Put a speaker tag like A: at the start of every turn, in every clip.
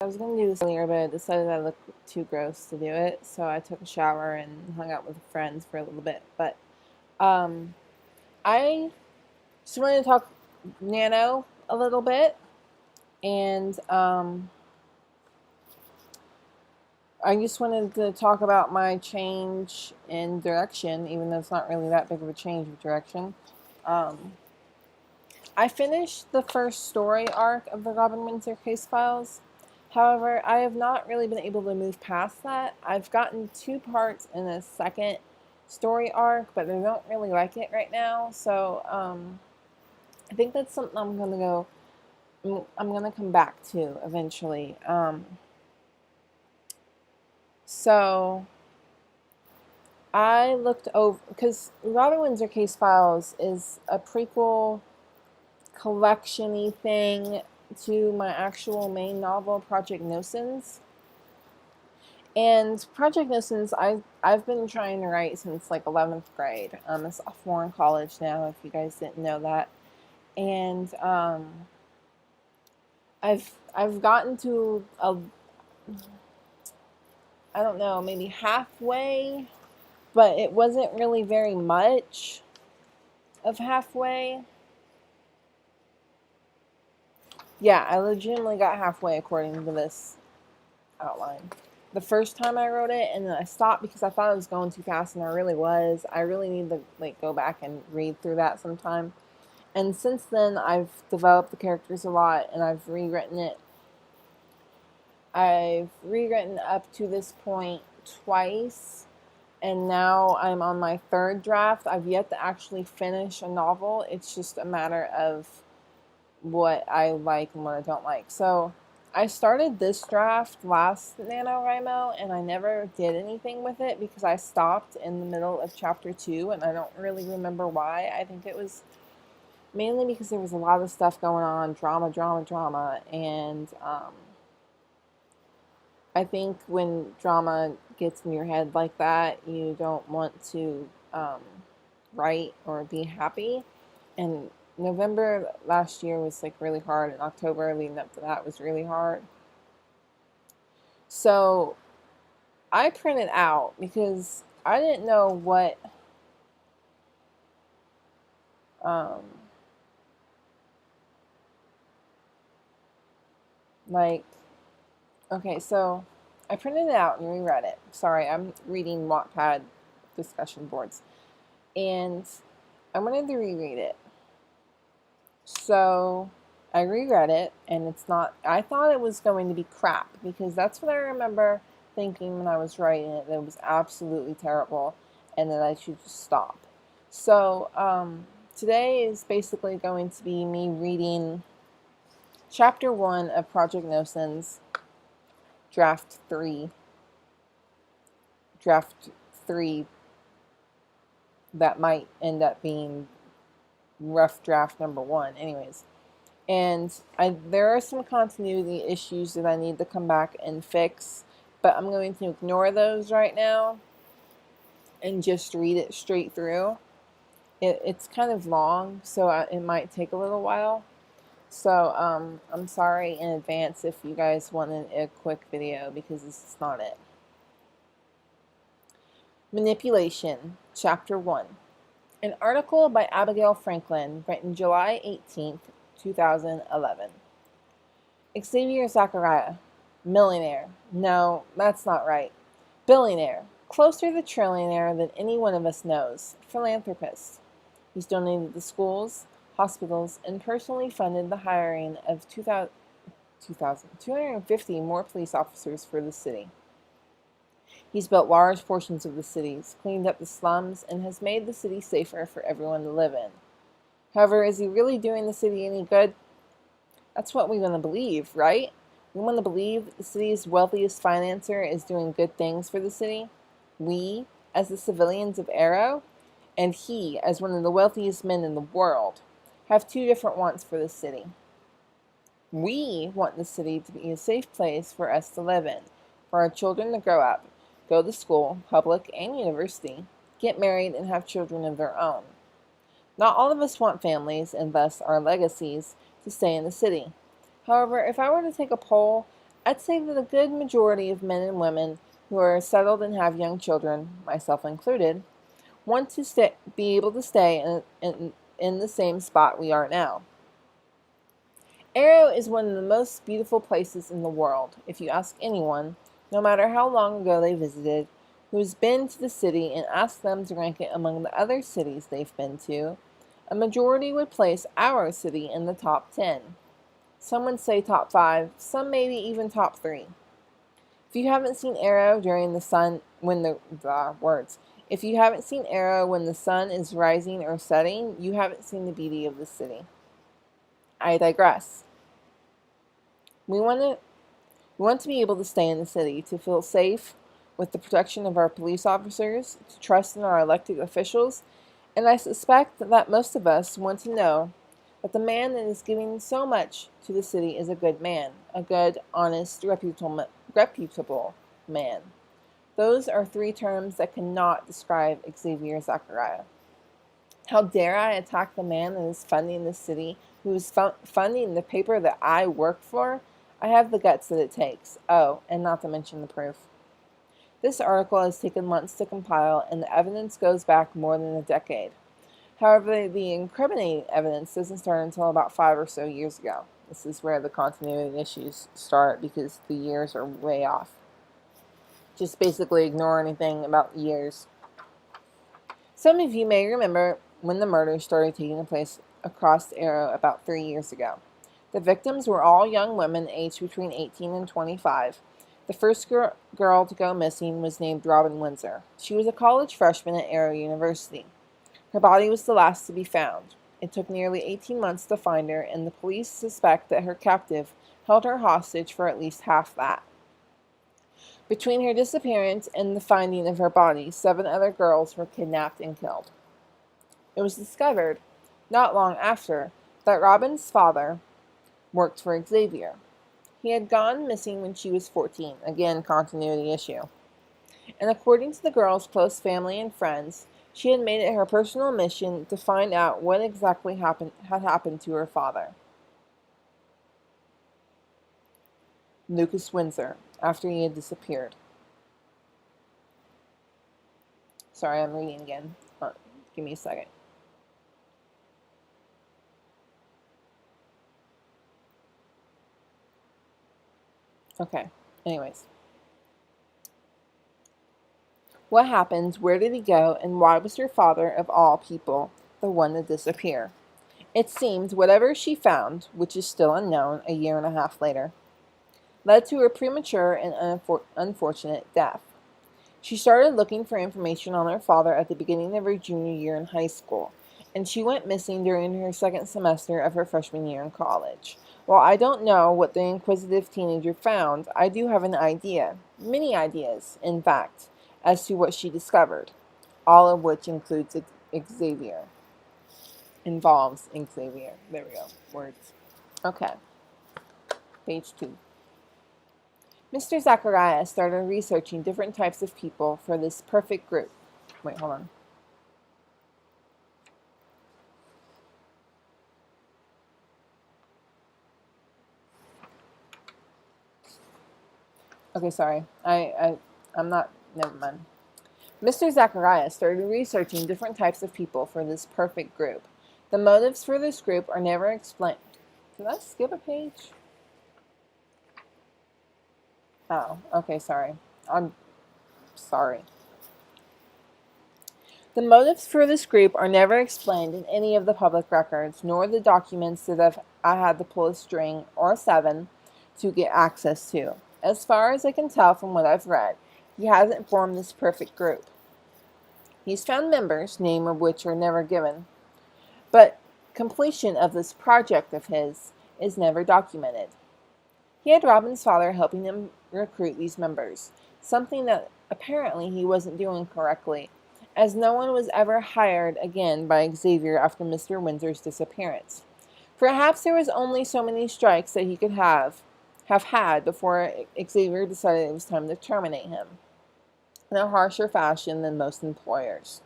A: I was going to do this earlier, but I decided I looked too gross to do it, so I took a shower and hung out with friends for a little bit. But um, I just wanted to talk NaNo a little bit, and I just wanted to talk about my change in direction, even though it's not really that big of a change of direction. Um, I finished the first story arc of the Robin Windsor case files. However, I have not really been able to move past that. I've gotten 2 parts in a second story arc, but I don't really like it right now. So I think that's something I'm gonna go. I'm gonna come back to eventually. So I looked over because Robin Windsor case files is a prequel collection-y thing to my actual main novel, Project Nocens. And Project Nocens, I've been trying to write since like 11th grade. I'm a sophomore in college now, if you guys didn't know that. And I've gotten to I don't know, maybe halfway, but it wasn't really very much of halfway. Yeah, I legitimately got halfway according to this outline. The first time I wrote it, and then I stopped because I thought it was going too fast, and I really was. I really need to like go back and read through that sometime. And since then, I've developed the characters a lot, and I've rewritten it. I've rewritten up to this point twice, and now I'm on my 3rd draft. I've yet to actually finish a novel. It's just a matter of what I like and what I don't like. So I started this draft last NaNoWriMo, and I never did anything with it because I stopped in the middle of chapter 2, and I don't really remember why. I think it was mainly because there was a lot of stuff going on, drama, and I think when drama gets in your head like that, you don't want to write or be happy. And November last year was like really hard, and October leading up to that was really hard. So I printed out because I didn't know what um, like okay, so I printed it out and reread it. Sorry, I'm reading Wattpad discussion boards, and I wanted to reread it. So I reread it, and it's not. I thought it was going to be crap because that's what I remember thinking when I was writing it. That it was absolutely terrible, and that I should just stop. So today is basically going to be me reading Chapter 1 of Project Nocens, Draft 3. Draft 3 that might end up being rough draft number 1. Anyways. And there are some continuity issues that I need to come back and fix, but I'm going to ignore those right now and just read it straight through. It's kind of long, so it might take a little while. So I'm sorry in advance if you guys wanted a quick video, because this is not it. Manipulation, Chapter 1. An article by Abigail Franklin, written July 18th, 2011. Xavier Zachariah, millionaire. No, that's not right. Billionaire, closer to trillionaire than any one of us knows. Philanthropist. He's donated to schools, hospitals, and personally funded the hiring of 250 more police officers for the city. He's built large portions of the cities, cleaned up the slums, and has made the city safer for everyone to live in. However, is he really doing the city any good? That's what we want to believe, right? We want to believe that the city's wealthiest financer is doing good things for the city. We, as the civilians of Arrow, and he, as one of the wealthiest men in the world, have 2 different wants for the city. We want the city to be a safe place for us to live in, for our children to grow up, go to school, public and university, get married, and have children of their own. Not all of us want families, and thus our legacies, to stay in the city. However, if I were to take a poll I'd say that a good majority of men and women who are settled and have young children, myself included, want to be able to stay in the same spot we are now. Arrow is one of the most beautiful places in the world. If you ask anyone, no matter how long ago they visited, who's been to the city and asked them to rank it among the other cities they've been to, a majority would place our city in the top 10. Some would say top 5, some maybe even top 3. If you haven't seen Arrow during the sun when the words. If you haven't seen Arrow when the sun is rising or setting, you haven't seen the beauty of the city. I digress. We want to be able to stay in the city, to feel safe with the protection of our police officers, to trust in our elected officials, and I suspect that most of us want to know that the man that is giving so much to the city is a good man, a good, honest, reputable man. Those are 3 terms that cannot describe Xavier Zachariah. How dare I attack the man that is funding the city, who is funding the paper that I work for? I have the guts that it takes. Oh, and not to mention the proof. This article has taken months to compile, and the evidence goes back more than a decade. However, the incriminating evidence doesn't start until about 5 or so years ago. This is where the continuity issues start because the years are way off. Just basically ignore anything about years. Some of you may remember when the murders started taking place across the Arrow about 3 years ago. The victims were all young women aged between 18 and 25. The first girl to go missing was named Robin Windsor. She was a college freshman at Arrow University. Her body was the last to be found. It took nearly 18 months to find her, and the police suspect that her captive held her hostage for at least half that. Between her disappearance and the finding of her body, 7 other girls were kidnapped and killed. It was discovered, not long after, that Robin's father worked for Xavier. He had gone missing when she was 14, again, continuity issue. And according to the girl's close family and friends, she had made it her personal mission to find out what exactly had happened to her father. Lucas Windsor, after he had disappeared. Sorry, I'm reading again. Give me a second. Okay, anyways. What happened, where did he go, and why was her father, of all people, the one to disappear? It seemed whatever she found, which is still unknown a year and a half later, led to her premature and unfortunate death. She started looking for information on her father at the beginning of her junior year in high school, and she went missing during her second semester of her freshman year in college. While I don't know what the inquisitive teenager found, I do have an idea, many ideas, in fact, as to what she discovered, all of which involves Xavier. There we go, words. Okay, page 2. Mr. Zachariah started researching different types of people for this perfect group. Wait, hold on. Okay, sorry. I'm not, never mind. Mr. Zachariah started researching different types of people for this perfect group. The motives for this group are never explained. Did I skip a page? Oh, okay, sorry. I'm sorry. The motives for this group are never explained in any of the public records, nor the documents that I had to pull a string or 7 to get access to. As far as I can tell from what I've read, he hasn't formed this perfect group. He's found members, name of which are never given, but completion of this project of his is never documented. He had Robin's father helping him recruit these members, something that apparently he wasn't doing correctly, as no one was ever hired again by Xavier after Mr. Windsor's disappearance. Perhaps there was only so many strikes that he could have had before Xavier decided it was time to terminate him, in a harsher fashion than most employers.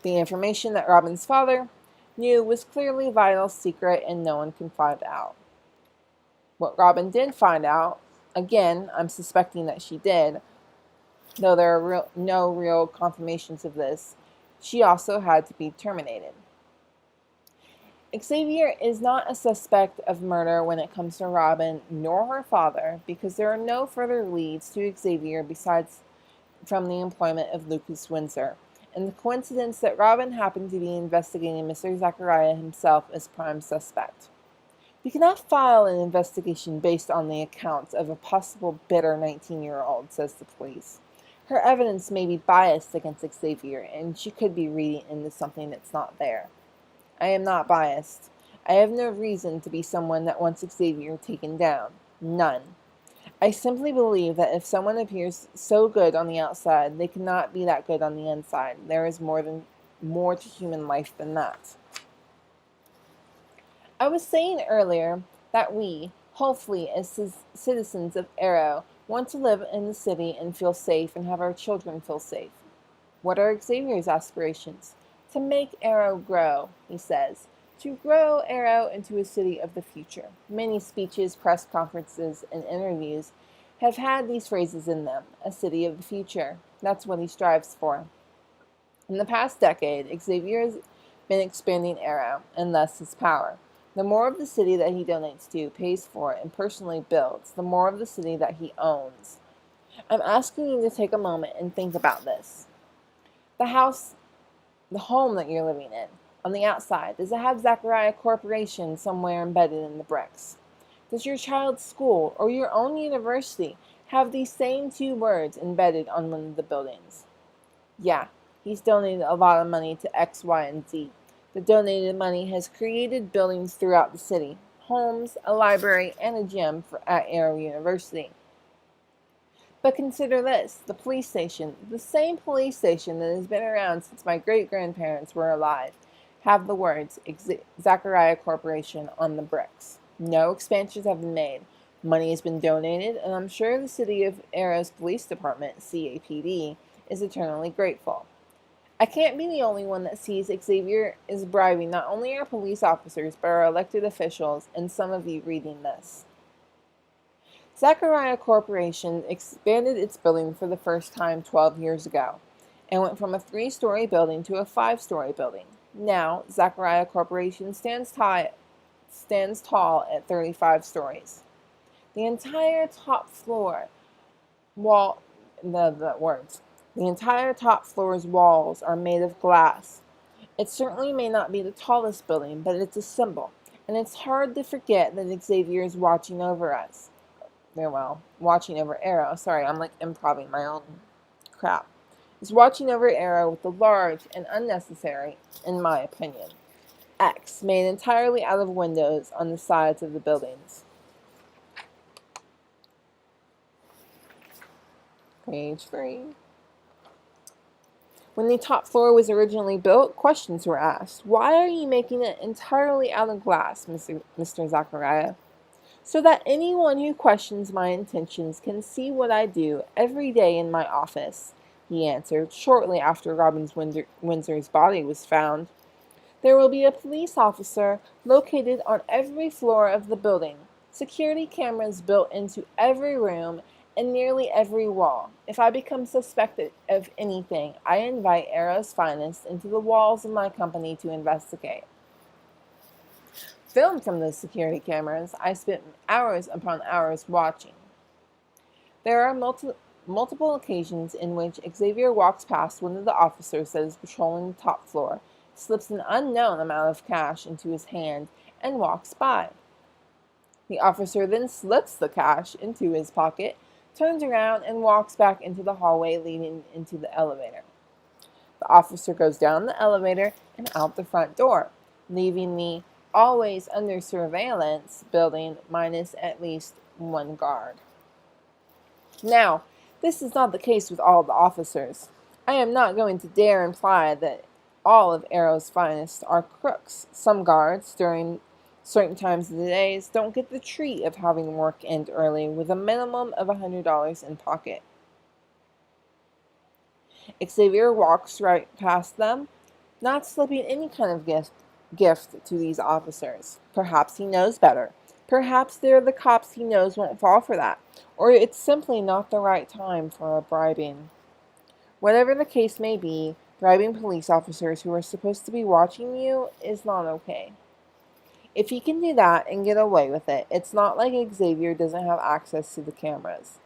A: The information that Robin's father knew was clearly vital secret and no one can find out. What Robin did find out Again, I'm suspecting that she did, though there are no real confirmations of this. She also had to be terminated. Xavier is not a suspect of murder when it comes to Robin nor her father, because there are no further leads to Xavier besides from the employment of Lucas Windsor, and the coincidence that Robin happened to be investigating Mr. Zachariah himself as prime suspect. We cannot file an investigation based on the accounts of a possible bitter 19-year-old, says the police. Her evidence may be biased against Xavier, and she could be reading into something that's not there. I am not biased. I have no reason to be someone that wants Xavier taken down. None. I simply believe that if someone appears so good on the outside, they cannot be that good on the inside. There is more to human life than that. I was saying earlier that we, hopefully as citizens of Arrow, want to live in the city and feel safe and have our children feel safe. What are Xavier's aspirations? To make Arrow grow, he says. To grow Arrow into a city of the future. Many speeches, press conferences, and interviews have had these phrases in them. A city of the future. That's what he strives for. In the past decade, Xavier has been expanding Arrow, and thus his power. The more of the city that he donates to, pays for, and personally builds, the more of the city that he owns. I'm asking you to take a moment and think about this. The home that you're living in, on the outside, does it have Zachariah Corporation somewhere embedded in the bricks? Does your child's school or your own university have these same two words embedded on one of the buildings? Yeah, he's donated a lot of money to X, Y, and Z. The donated money has created buildings throughout the city, homes, a library, and a gym at Arrow University. But consider this, the police station, the same police station that has been around since my great-grandparents were alive, have the words Zachariah Corporation on the bricks. No expansions have been made. Money has been donated, and I'm sure the City of Arrow's Police Department, CAPD, is eternally grateful. I can't be the only one that sees Xavier is bribing not only our police officers, but our elected officials, and some of you reading this. Zachariah Corporation expanded its building for the first time 12 years ago, and went from a 3-story building to a 5-story building. Now, Zachariah Corporation stands tall at 35 stories. The entire top floor The entire top floor's walls are made of glass. It certainly may not be the tallest building, but it's a symbol, and it's hard to forget that Xavier is watching over us. Watching over Arrow. Sorry, I'm like improvising my own crap. Is watching over Arrow with the large and unnecessary, in my opinion, X made entirely out of windows on the sides of the buildings. Page 3. When the top floor was originally built, questions were asked. Why are you making it entirely out of glass, Mr. Zachariah? So that anyone who questions my intentions can see what I do every day in my office, he answered, shortly after Robin Windsor's body was found. There will be a police officer located on every floor of the building, security cameras built into every room and nearly every wall. If I become suspected of anything, I invite Arrow's finest into the walls of my company to investigate. Filmed from those security cameras, I spent hours upon hours watching. There are multiple occasions in which Xavier walks past one of the officers that is patrolling the top floor, slips an unknown amount of cash into his hand, and walks by. The officer then slips the cash into his pocket, turns around, and walks back into the hallway leading into the elevator. The officer goes down the elevator and out the front door, leaving me always under surveillance building minus at least one guard. Now, this is not the case with all the officers. I am not going to dare imply that all of Arrow's finest are crooks. Some guards, during certain times of the days, don't get the treat of having work end early with a minimum of $100 in pocket. Xavier walks right past them, not slipping any kind of gift to these officers. Perhaps he knows better. Perhaps they're the cops he knows won't fall for that, or it's simply not the right time for a bribing. Whatever the case may be, bribing police officers who are supposed to be watching you is not okay. If he can do that and get away with it, it's not like Xavier doesn't have access to the cameras.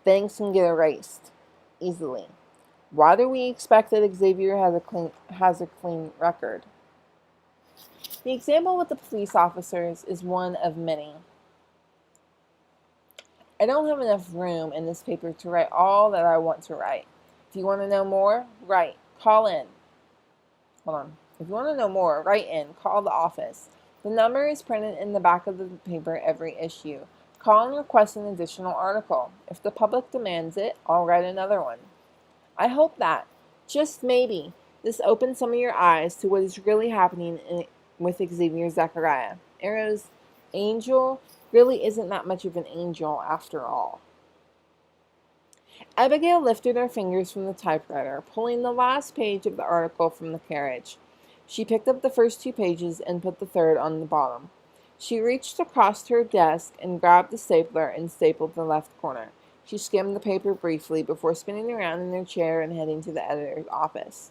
A: Things can get erased easily. Why do we expect that Xavier has a clean record? The example with the police officers is one of many. I don't have enough room in this paper to write all that I want to write. If you want to know more, write. Call in. Hold on. If you want to know more, write in. Call the office. The number is printed in the back of the paper every issue. Call and request an additional article. If the public demands it, I'll write another one. I hope that, just maybe, this opens some of your eyes to what is really happening with Xavier Zachariah. Arrow's angel really isn't that much of an angel after all. Abigail lifted her fingers from the typewriter, pulling the last page of the article from the carriage. She picked up the first 2 pages and put the third on the bottom. She reached across her desk and grabbed the stapler and stapled the left corner. She skimmed the paper briefly before spinning around in her chair and heading to the editor's office.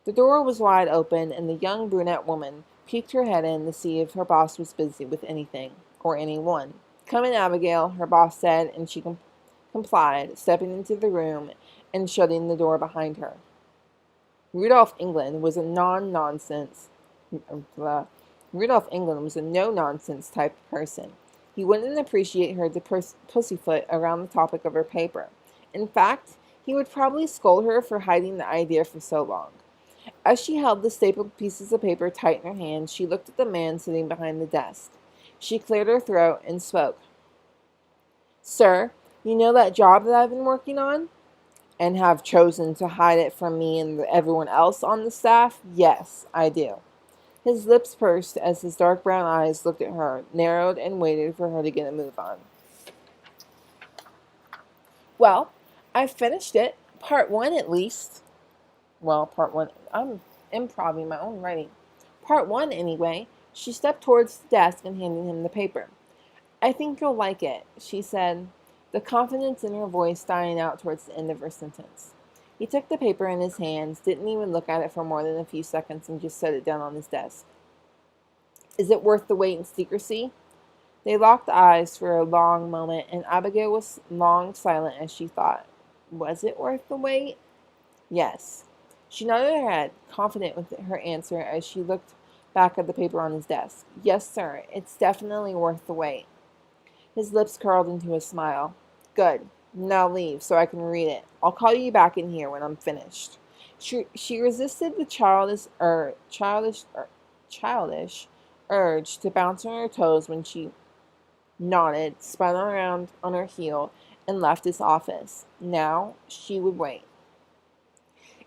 A: The door was wide open, and the young brunette woman peeked her head in to see if her boss was busy with anything, or anyone. "Come in, Abigail," her boss said, and she complied, stepping into the room and shutting the door behind her. Rudolph England was a no-nonsense type of person. He wouldn't appreciate her to pussyfoot around the topic of her paper. In fact, he would probably scold her for hiding the idea for so long. As she held the stapled pieces of paper tight in her hands, she looked at the man sitting behind the desk. She cleared her throat and spoke. "Sir, you know that job that I've been working on? And have chosen to hide it from me and everyone else on the staff? Yes, I do." His lips pursed as his dark brown eyes looked at her, narrowed, and waited for her to get a move on. "Well, I've finished it. Part 1 at least." Well, part 1. I'm improvising my own writing. Part 1, anyway. She stepped towards the desk and handed him the paper. "I think you'll like it," she said, the confidence in her voice dying out towards the end of her sentence. He took the paper in his hands, didn't even look at it for more than a few seconds, and just set it down on his desk. "Is it worth the wait and secrecy?" They locked eyes for a long moment, and Abigail was long silent as she thought. Was it worth the wait? Yes. She nodded her head, confident with her answer as she looked back at the paper on his desk. "Yes, sir, it's definitely worth the wait." His lips curled into a smile. "Good. Now leave so I can read it. I'll call you back in here when I'm finished." She resisted the childish urge to bounce on her toes when she nodded, spun around on her heel, and left his office. Now she would wait.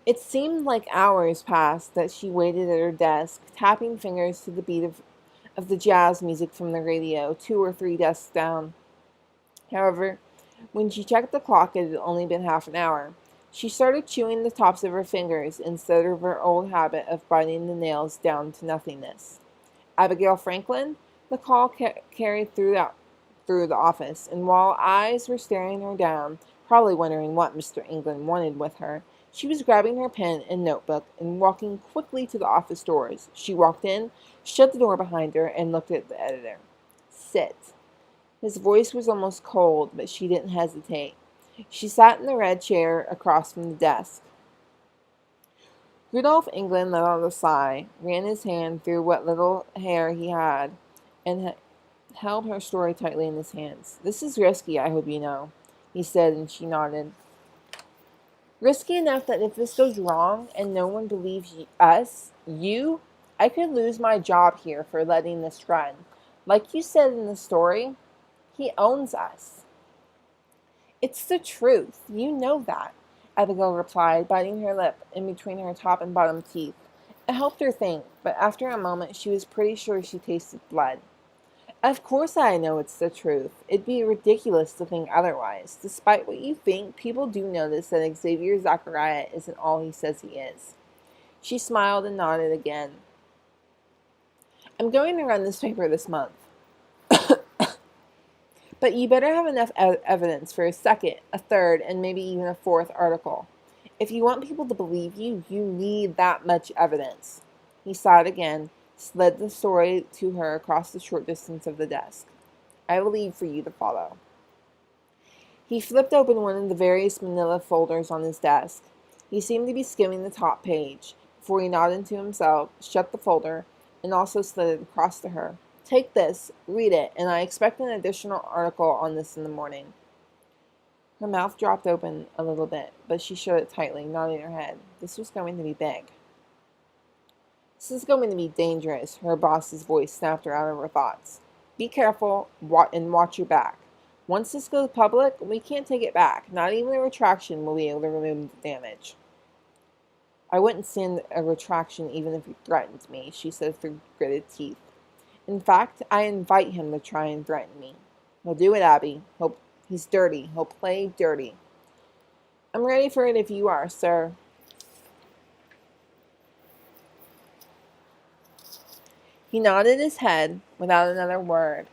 A: It seemed like hours passed that she waited at her desk, tapping fingers to the beat of the jazz music from the radio, 2 or 3 desks down. However, when she checked the clock, it had only been half an hour. She started chewing the tops of her fingers instead of her old habit of biting the nails down to nothingness. "Abigail Franklin?" The call carried through the office, and while eyes were staring her down, probably wondering what Mr. England wanted with her, she was grabbing her pen and notebook and walking quickly to the office doors. She walked in, shut the door behind her, and looked at the editor. "Sit." His voice was almost cold, but she didn't hesitate. She sat in the red chair across from the desk. Rudolph England let out a sigh, ran his hand through what little hair he had, and held her story tightly in his hands. "This is risky, I hope you know," he said, and she nodded. "Risky enough that if this goes wrong and no one believes you, I could lose my job here for letting this run. Like you said in the story, he owns us." "It's the truth. You know that," Abigail replied, biting her lip in between her top and bottom teeth. It helped her think, but after a moment she was pretty sure she tasted blood. "Of course I know it's the truth. It'd be ridiculous to think otherwise. Despite what you think, people do notice that Xavier Zachariah isn't all he says he is." She smiled and nodded again. "I'm going to run this paper this month." But you better have enough evidence for a second, a third, and maybe even a fourth article. If you want people to believe you, you need that much evidence. He sighed again, slid the story to her across the short distance of the desk. I will leave for you to follow. He flipped open one of the various manila folders on his desk. He seemed to be skimming the top page before he nodded to himself, shut the folder, and also slid it across to her. Take this, read it, and I expect an additional article on this in the morning. Her mouth dropped open a little bit, but she shut it tightly, nodding her head. This was going to be big. This is going to be dangerous, her boss's voice snapped her out of her thoughts. Be careful and watch your back. Once this goes public, we can't take it back. Not even a retraction will be able to remove the damage. I wouldn't stand a retraction even if he threatened me, she said through gritted teeth. In fact, I invite him to try and threaten me. He'll do it, Abby. He's dirty. He'll play dirty. I'm ready for it if you are, sir. He nodded his head without another word,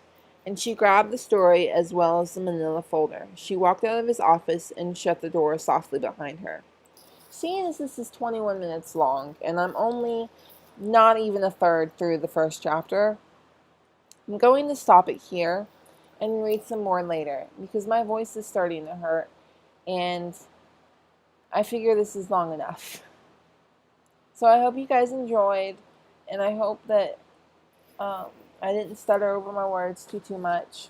A: and she grabbed the story as well as the manila folder. She walked out of his office and shut the door softly behind her. Seeing as this is 21 minutes long, and I'm only not even a third through the first chapter, I'm going to stop it here and read some more later because my voice is starting to hurt and I figure this is long enough. So I hope you guys enjoyed, and I hope that I didn't stutter over my words too much.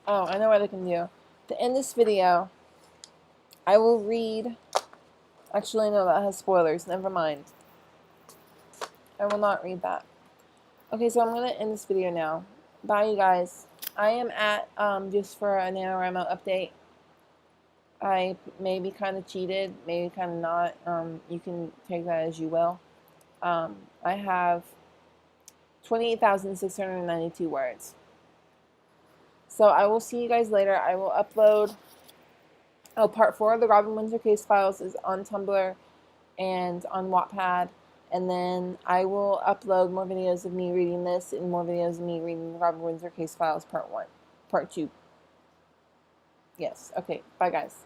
A: Oh, I know what I can do. To end this video, I will read... Actually, no, that has spoilers. Never mind. I will not read that. Okay, so I'm going to end this video now. Bye, you guys. I am at, just for a NaNoWriMo update, I may be kind of cheated, maybe kind of not. You can take that as you will. I have 28,692 words. So I will see you guys later. I will upload... Oh, part 4 of the Robin Windsor case files is on Tumblr and on Wattpad. And then I will upload more videos of me reading this and more videos of me reading the Robin Windsor case files part 1. Part 2. Yes. Okay. Bye, guys.